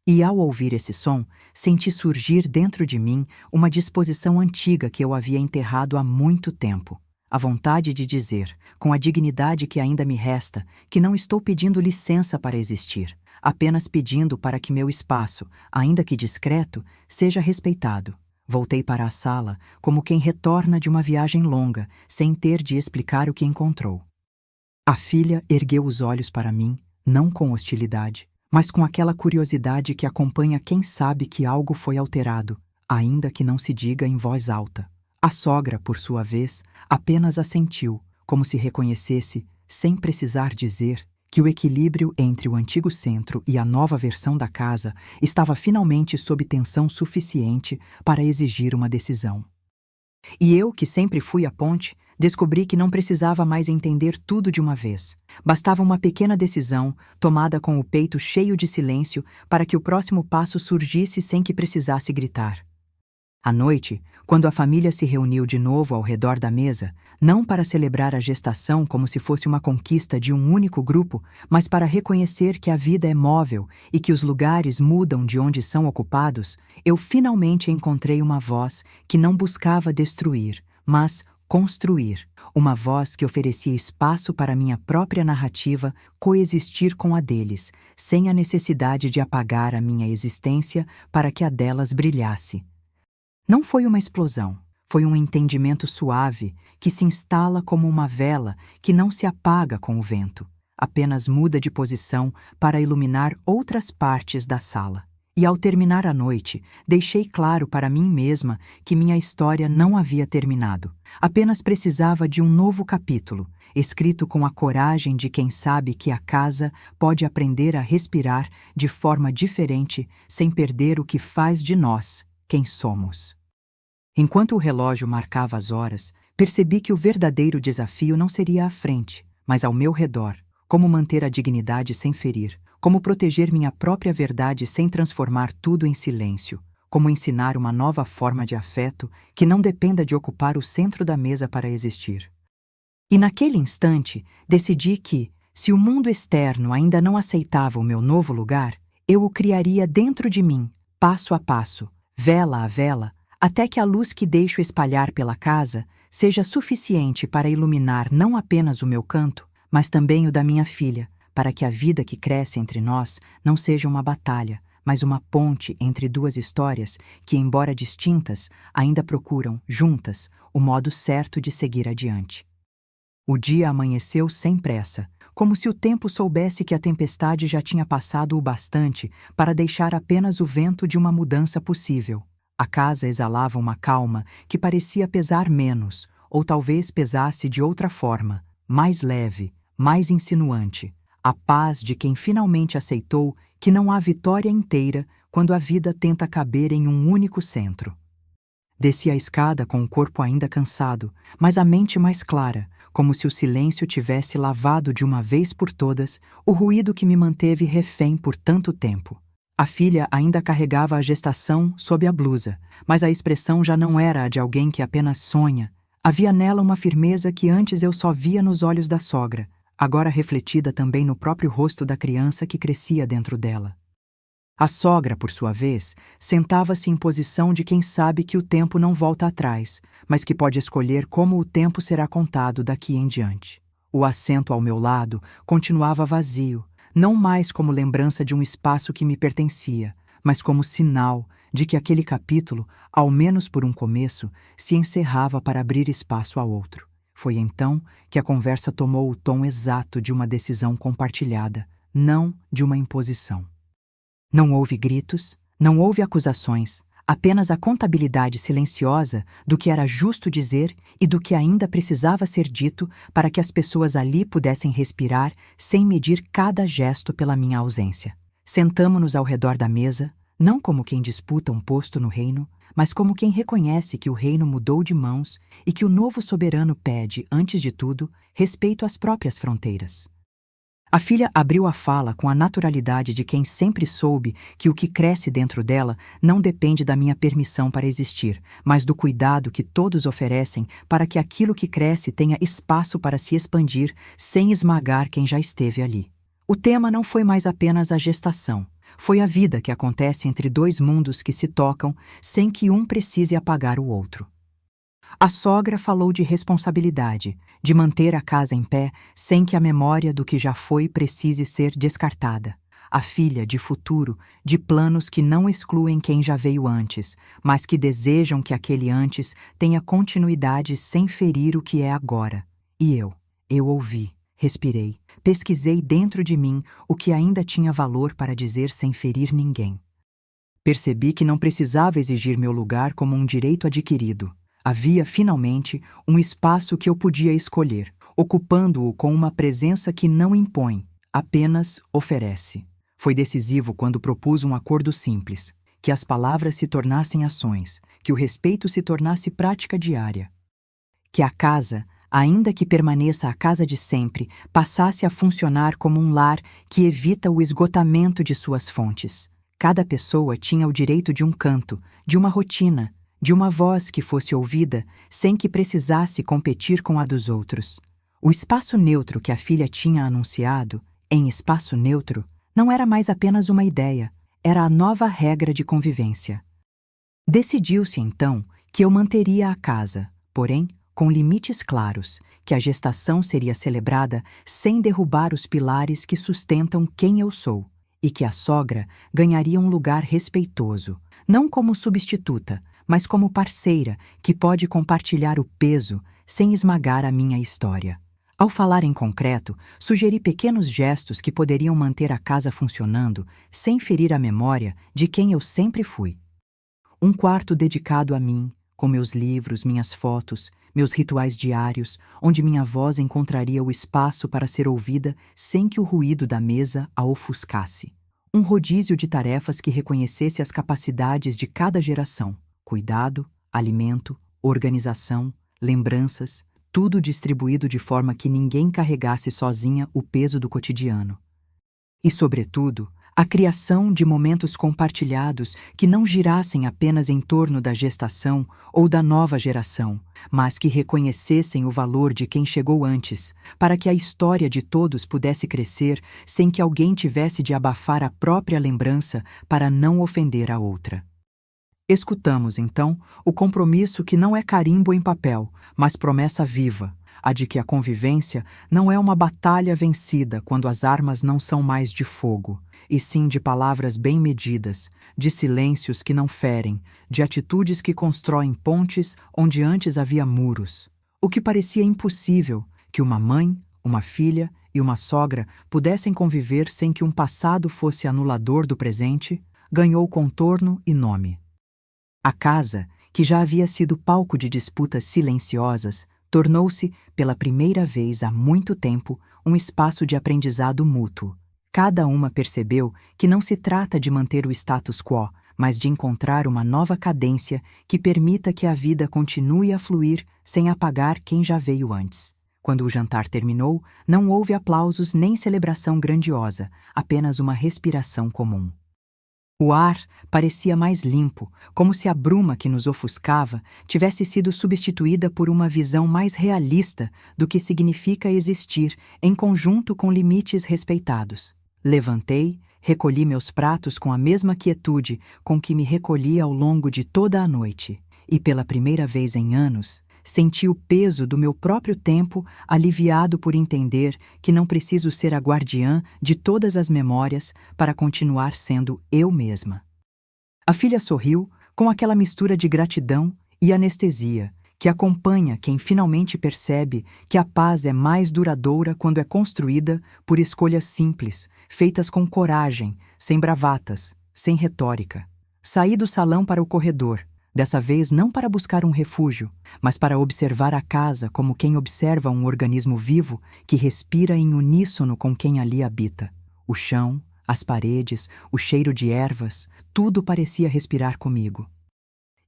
E ao ouvir esse som, senti surgir dentro de mim uma disposição antiga que eu havia enterrado há muito tempo. A vontade de dizer, com a dignidade que ainda me resta, que não estou pedindo licença para existir, apenas pedindo para que meu espaço, ainda que discreto, seja respeitado. Voltei para a sala, como quem retorna de uma viagem longa, sem ter de explicar o que encontrou. A filha ergueu os olhos para mim, não com hostilidade, mas com aquela curiosidade que acompanha quem sabe que algo foi alterado, ainda que não se diga em voz alta. A sogra, por sua vez, apenas assentiu, como se reconhecesse, sem precisar dizer, que o equilíbrio entre o antigo centro e a nova versão da casa estava finalmente sob tensão suficiente para exigir uma decisão. E eu, que sempre fui a ponte, descobri que não precisava mais entender tudo de uma vez. Bastava uma pequena decisão, tomada com o peito cheio de silêncio, para que o próximo passo surgisse sem que precisasse gritar. À noite, quando a família se reuniu de novo ao redor da mesa, não para celebrar a gestação como se fosse uma conquista de um único grupo, mas para reconhecer que a vida é móvel e que os lugares mudam de onde são ocupados, eu finalmente encontrei uma voz que não buscava destruir, mas construir. Uma voz que oferecia espaço para minha própria narrativa coexistir com a deles, sem a necessidade de apagar a minha existência para que a delas brilhasse. Não foi uma explosão, foi um entendimento suave que se instala como uma vela que não se apaga com o vento, apenas muda de posição para iluminar outras partes da sala. E ao terminar a noite, deixei claro para mim mesma que minha história não havia terminado, apenas precisava de um novo capítulo, escrito com a coragem de quem sabe que a casa pode aprender a respirar de forma diferente sem perder o que faz de nós quem somos. Enquanto o relógio marcava as horas, percebi que o verdadeiro desafio não seria à frente, mas ao meu redor. Como manter a dignidade sem ferir, como proteger minha própria verdade sem transformar tudo em silêncio, como ensinar uma nova forma de afeto que não dependa de ocupar o centro da mesa para existir. E naquele instante, decidi que, se o mundo externo ainda não aceitava o meu novo lugar, eu o criaria dentro de mim, passo a passo, vela a vela, até que a luz que deixo espalhar pela casa seja suficiente para iluminar não apenas o meu canto, mas também o da minha filha, para que a vida que cresce entre nós não seja uma batalha, mas uma ponte entre duas histórias que, embora distintas, ainda procuram, juntas, o modo certo de seguir adiante. O dia amanheceu sem pressa, como se o tempo soubesse que a tempestade já tinha passado o bastante para deixar apenas o vento de uma mudança possível. A casa exalava uma calma que parecia pesar menos, ou talvez pesasse de outra forma, mais leve, mais insinuante. A paz de quem finalmente aceitou que não há vitória inteira quando a vida tenta caber em um único centro. Desci a escada com o corpo ainda cansado, mas a mente mais clara, como se o silêncio tivesse lavado de uma vez por todas o ruído que me manteve refém por tanto tempo. A filha ainda carregava a gestação sob a blusa, mas a expressão já não era a de alguém que apenas sonha. Havia nela uma firmeza que antes eu só via nos olhos da sogra, agora refletida também no próprio rosto da criança que crescia dentro dela. A sogra, por sua vez, sentava-se em posição de quem sabe que o tempo não volta atrás, mas que pode escolher como o tempo será contado daqui em diante. O assento ao meu lado continuava vazio, não mais como lembrança de um espaço que me pertencia, mas como sinal de que aquele capítulo, ao menos por um começo, se encerrava para abrir espaço a outro. Foi então que a conversa tomou o tom exato de uma decisão compartilhada, não de uma imposição. Não houve gritos, não houve acusações, apenas a contabilidade silenciosa do que era justo dizer e do que ainda precisava ser dito para que as pessoas ali pudessem respirar sem medir cada gesto pela minha ausência. Sentamo-nos ao redor da mesa, não como quem disputa um posto no reino, mas como quem reconhece que o reino mudou de mãos e que o novo soberano pede, antes de tudo, respeito às próprias fronteiras. A filha abriu a fala com a naturalidade de quem sempre soube que o que cresce dentro dela não depende da minha permissão para existir, mas do cuidado que todos oferecem para que aquilo que cresce tenha espaço para se expandir sem esmagar quem já esteve ali. O tema não foi mais apenas a gestação, foi a vida que acontece entre dois mundos que se tocam sem que um precise apagar o outro. A sogra falou de responsabilidade, de manter a casa em pé sem que a memória do que já foi precise ser descartada. A filha de futuro, de planos que não excluem quem já veio antes, mas que desejam que aquele antes tenha continuidade sem ferir o que é agora. E eu ouvi, respirei, pesquisei dentro de mim o que ainda tinha valor para dizer sem ferir ninguém. Percebi que não precisava exigir meu lugar como um direito adquirido. Havia, finalmente, um espaço que eu podia escolher, ocupando-o com uma presença que não impõe, apenas oferece. Foi decisivo quando propus um acordo simples, que as palavras se tornassem ações, que o respeito se tornasse prática diária. Que a casa, ainda que permaneça a casa de sempre, passasse a funcionar como um lar que evita o esgotamento de suas fontes. Cada pessoa tinha o direito de um canto, de uma rotina, de uma voz que fosse ouvida sem que precisasse competir com a dos outros. O espaço neutro que a filha tinha anunciado, em espaço neutro, não era mais apenas uma ideia, era a nova regra de convivência. Decidiu-se, então, que eu manteria a casa, porém, com limites claros, que a gestação seria celebrada sem derrubar os pilares que sustentam quem eu sou, e que a sogra ganharia um lugar respeitoso, não como substituta, mas como parceira que pode compartilhar o peso sem esmagar a minha história. Ao falar em concreto, sugeri pequenos gestos que poderiam manter a casa funcionando sem ferir a memória de quem eu sempre fui. Um quarto dedicado a mim, com meus livros, minhas fotos, meus rituais diários, onde minha voz encontraria o espaço para ser ouvida sem que o ruído da mesa a ofuscasse. Um rodízio de tarefas que reconhecesse as capacidades de cada geração. Cuidado, alimento, organização, lembranças, tudo distribuído de forma que ninguém carregasse sozinha o peso do cotidiano. E, sobretudo, a criação de momentos compartilhados que não girassem apenas em torno da gestação ou da nova geração, mas que reconhecessem o valor de quem chegou antes, para que a história de todos pudesse crescer sem que alguém tivesse de abafar a própria lembrança para não ofender a outra. Escutamos, então, o compromisso que não é carimbo em papel, mas promessa viva, a de que a convivência não é uma batalha vencida quando as armas não são mais de fogo, e sim de palavras bem medidas, de silêncios que não ferem, de atitudes que constroem pontes onde antes havia muros. O que parecia impossível, que uma mãe, uma filha e uma sogra pudessem conviver sem que um passado fosse anulador do presente, ganhou contorno e nome. A casa, que já havia sido palco de disputas silenciosas, tornou-se, pela primeira vez há muito tempo, um espaço de aprendizado mútuo. Cada uma percebeu que não se trata de manter o status quo, mas de encontrar uma nova cadência que permita que a vida continue a fluir sem apagar quem já veio antes. Quando o jantar terminou, não houve aplausos nem celebração grandiosa, apenas uma respiração comum. O ar parecia mais limpo, como se a bruma que nos ofuscava tivesse sido substituída por uma visão mais realista do que significa existir em conjunto com limites respeitados. Levantei, recolhi meus pratos com a mesma quietude com que me recolhi ao longo de toda a noite, e pela primeira vez em anos, senti o peso do meu próprio tempo aliviado por entender que não preciso ser a guardiã de todas as memórias para continuar sendo eu mesma. A filha sorriu com aquela mistura de gratidão e anestesia que acompanha quem finalmente percebe que a paz é mais duradoura quando é construída por escolhas simples, feitas com coragem, sem bravatas, sem retórica. Saí do salão para o corredor, dessa vez não para buscar um refúgio, mas para observar a casa como quem observa um organismo vivo que respira em uníssono com quem ali habita. O chão, as paredes, o cheiro de ervas, tudo parecia respirar comigo.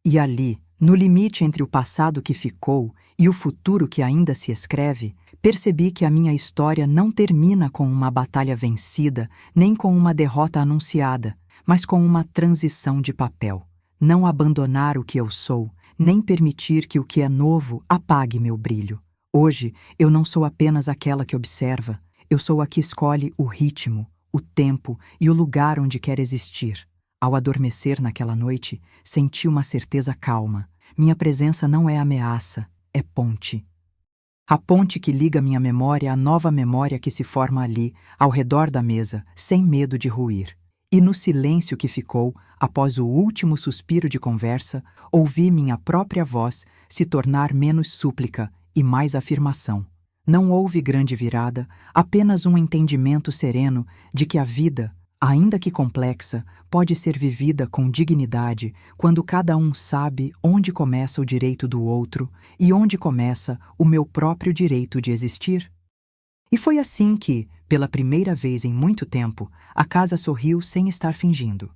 E ali, no limite entre o passado que ficou e o futuro que ainda se escreve, percebi que a minha história não termina com uma batalha vencida, nem com uma derrota anunciada, mas com uma transição de papel. Não abandonar o que eu sou, nem permitir que o que é novo apague meu brilho. Hoje, eu não sou apenas aquela que observa, eu sou a que escolhe o ritmo, o tempo e o lugar onde quer existir. Ao adormecer naquela noite, senti uma certeza calma. Minha presença não é ameaça, é ponte. A ponte que liga minha memória à nova memória que se forma ali, ao redor da mesa, sem medo de ruir. E no silêncio que ficou, após o último suspiro de conversa, ouvi minha própria voz se tornar menos súplica e mais afirmação. Não houve grande virada, apenas um entendimento sereno de que a vida, ainda que complexa, pode ser vivida com dignidade quando cada um sabe onde começa o direito do outro e onde começa o meu próprio direito de existir. E foi assim que, pela primeira vez em muito tempo, a casa sorriu sem estar fingindo.